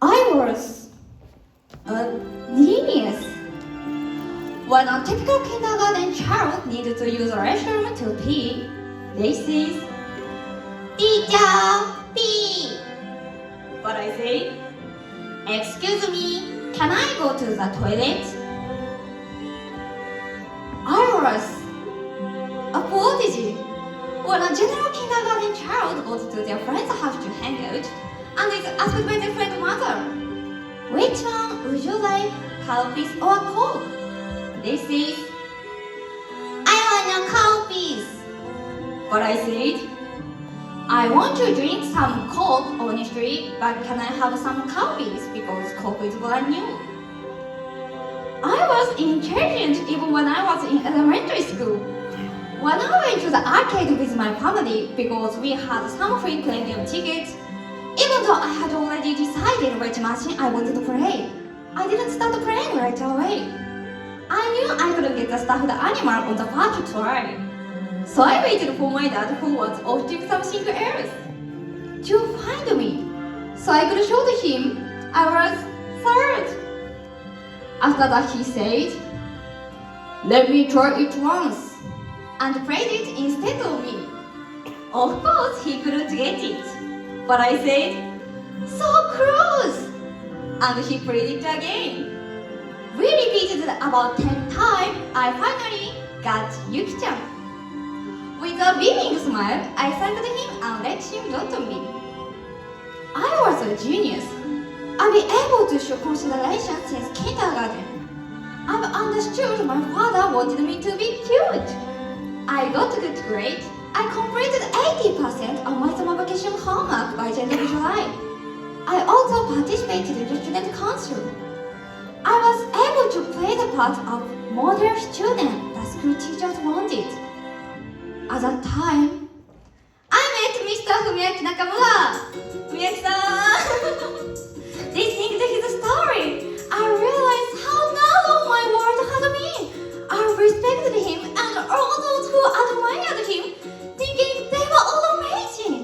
I was a genius. When a typical kindergarten child needed to use a restroom to pee, this is Teacher pee. But I say, excuse me, can I go to the toilet? I was a prodigy. When a general kindergarten child goes to their friend's house to hang out and is asked by their friend's mother, which one would you like, cowpeas or coke? This is, I want a cowpeas. But I said, I want to drink some coke honestly, but can I have some cowpeas because coke is brand new? I was intelligent even when I was in elementary school. When I went to the arcade with my family because we had some free premium tickets, even though I had already decided which machine I wanted to play, I didn't start playing right away. I knew I couldn't get the stuffed animal on the first try. So I waited for my dad who was off to something else to find me, so I could show him I was third. After that he said, let me try it once, and played it instead of me. Of course he couldn't get it, but I said, so close, and he played it again. We repeated it about 10 times. I finally got Yuki-chan. With a beaming smile, I thanked him and let him dot me. I was a genius. I've been able to show consideration since kindergarten. I've understood my father wanted me to be cute. I got a good grade. I completed 80% of my summer vacation homework by the end of July. I also participated in the student council. I was able to play the part of model student the school teachers wanted. At that time, I met Mr. Fumiaki Nakamura. Fumiaki-san. Listening to his story, I realized how narrow my world had been. I respected him and all those who admired him, thinking they were all amazing.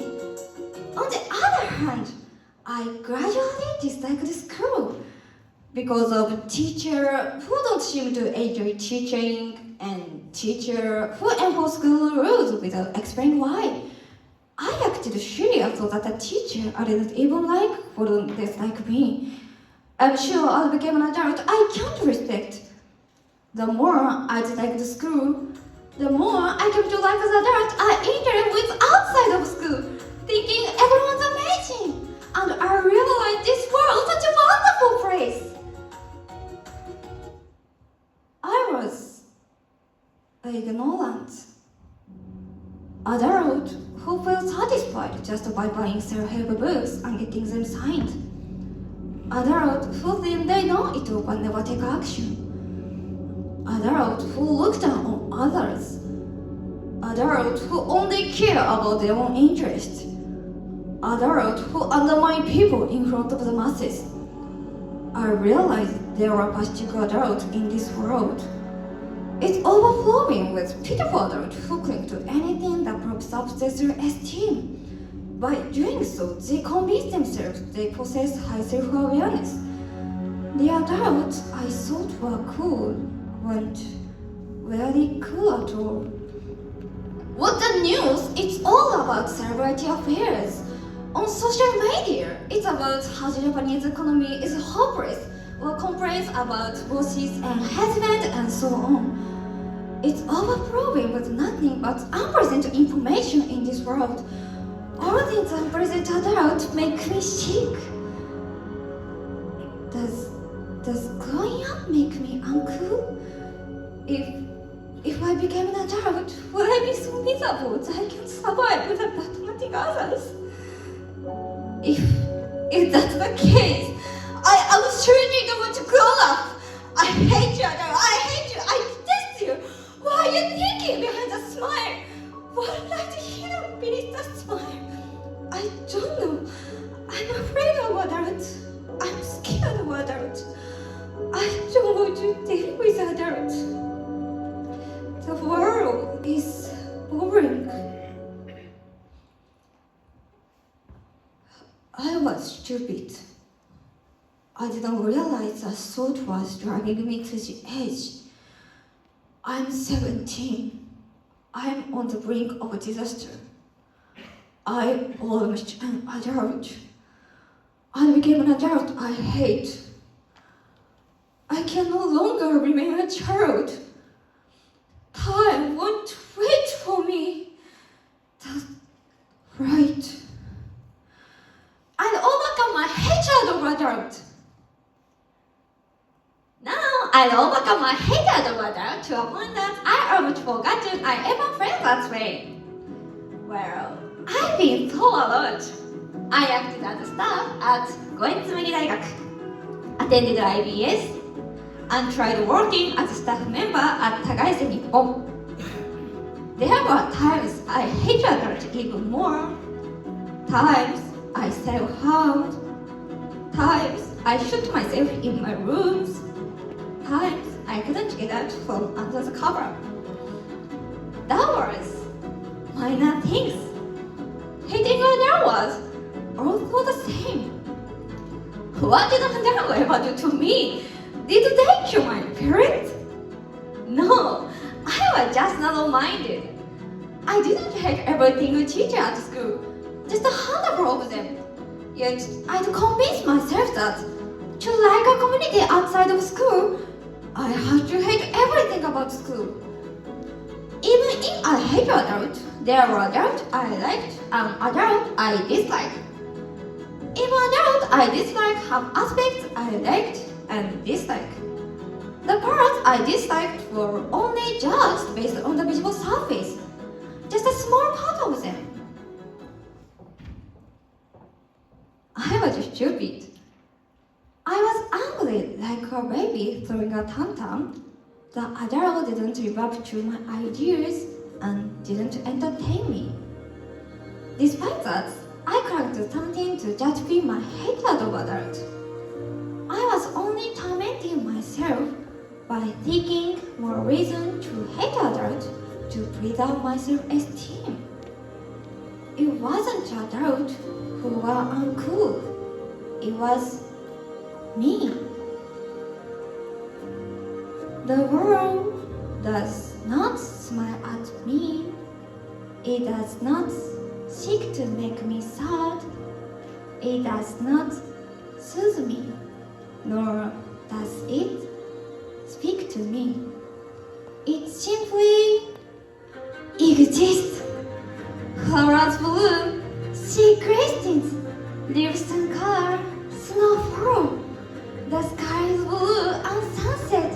On the other hand, I gradually disliked school because of teachers who don't seem to enjoy teaching and teachers who enforce school rules without explaining why. I acted serious so that the teacher I didn't even like wouldn't dislike me. I'm sure as I became an adult, I can't respect. The more I disliked school, the more I came to like as an adult I interacted with outside of school, thinking everyone's amazing. And I realized this world is such a wonderful place. I was ignorant adult who felt satisfied just by buying self-help books and getting them signed. Adult who think they know it all but never take action. Adult who look down on others. Adult who only care about their own interest. Adult who undermine people in front of the masses. I realized there are plastic adults in this world. It's overflowing with pitiful adults who cling to anything that props up their self-esteem. By doing so, they convince themselves they possess high self-awareness. The adults I thought were cool weren't very cool at all. What the news? It's all about celebrity affairs. On social media, it's about how the Japanese economy is hopeless, or complaints about bosses and husbands and so on. It's overflowing with nothing but unpleasant information in this world. All these unpleasant adults make me sick. Does growing up make me uncool? If I became an adult, would I be so miserable that I can't survive without hurting others? If that's the case, I absolutely don't want to grow up. I hate you, I hate you, I detest you. Why are you thinking behind the smile? What lies hidden beneath the smile? I don't know. I'm afraid of adults. I'm scared of adults. I don't want to deal with adults. The world is boring. I was stupid. I didn't realize that thought was driving me to the edge. I'm 17. I'm on the brink of a disaster. I almost an adult. I became an adult I hate. I can no longer remain a child. Time won't wait for me. That's right. I overcome my hatred of adult. Now I overcome my hatred of adult to a point that I almost forgotten I ever felt that way. Well, I've been so alert. I acted as a staff at 五つ目大学, attended IBS, and tried working as a staff member at 高瀬日本. There were times I hated adult even more. Times I self-harmed. Times I shut myself in my rooms. Times I couldn't get out from under the cover. That was minor things. Hating adult was also the same. What did adult ever do to me? Did they kill my parents? No, I was just narrow-minded. I didn't hate every single teacher at school, just a handful of them. Yet I'd convince myself that to like a community outside of school, I had to hate everything about school. Even if I hate adult, there were adults I liked and adults I disliked. Even adults I dislike have aspects I liked and disliked. The parts I disliked were only judged based on the visible surface, just a small part of them. I was stupid. I was angry like a baby throwing a tantrum. The adult didn't live up to my ideas and didn't entertain me. Despite that, I cracked something to justify my hatred of adult. I was only tormenting myself by seeking more reason to hate adult to preserve my self-esteem. It wasn't adult who were uncool. It was me. The world does not smile at me. It does not seek to make me sad. It does not soothe me, nor does it speak to me. It simply exists. Flowers bloom, sea glistens, leaves turn color, snow fall. The sky is blue and sunset.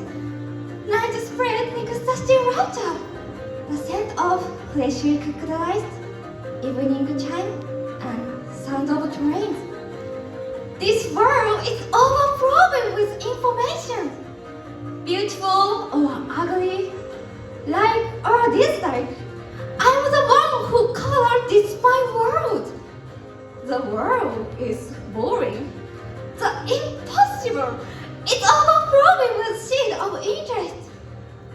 Night spread makes the still lighter. The scent of freshly cooked rice, evening chime, and sound of trains. This world is overflowing with information. Beautiful or ugly, like or dislike. I'm the one who colored this my world. The world is boring. The impossible. It's overflowing with shade of interest.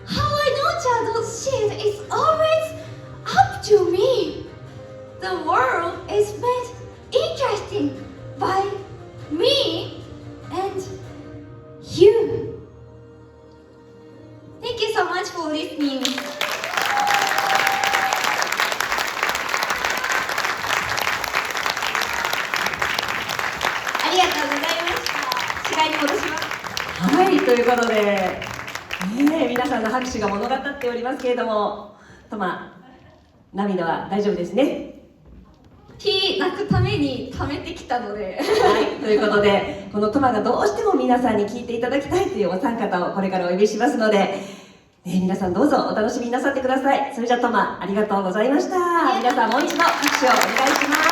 How I know that shade is always up to me. The world is made interesting by me and you. Thank you so much for listening. ありがとうございました。司会に戻します。はい、ということで、皆さんの拍手が物語っておりますけれども、トマ、涙は大丈夫ですね。泣くために貯めてきたのではい、ということで、このトマがどうしても皆さんに聞いていただきたいというお三方をこれからお呼びしますので、皆さんどうぞお楽しみになさってください。それじゃあトマ、ありがとうございました。皆さんもう一度拍手をお願いします。